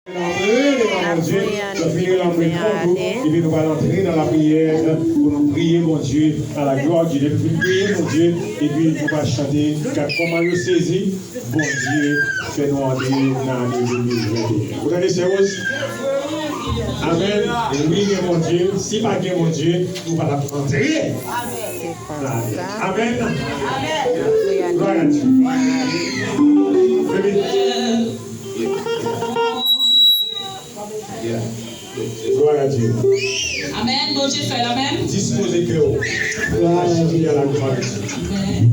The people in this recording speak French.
Et puis nous allons entrer dans la prière pour nous prier, mon Dieu, à la gloire de Dieu. Et puis prier, mon Dieu, et puis nous allons chanter, car comment nous saisir, bon Dieu, fais-nous entrer dans l'année 2021. Vous entendez ces choses? Amen. Et oui, mon Dieu, si pas bien, mon Dieu, nous allons entrer. Amen. Amen. Gloire à Dieu. Gloire à Dieu. Amen. Bon Dieu fait l'amen. Disposez que à la gloire de Dieu. Amen.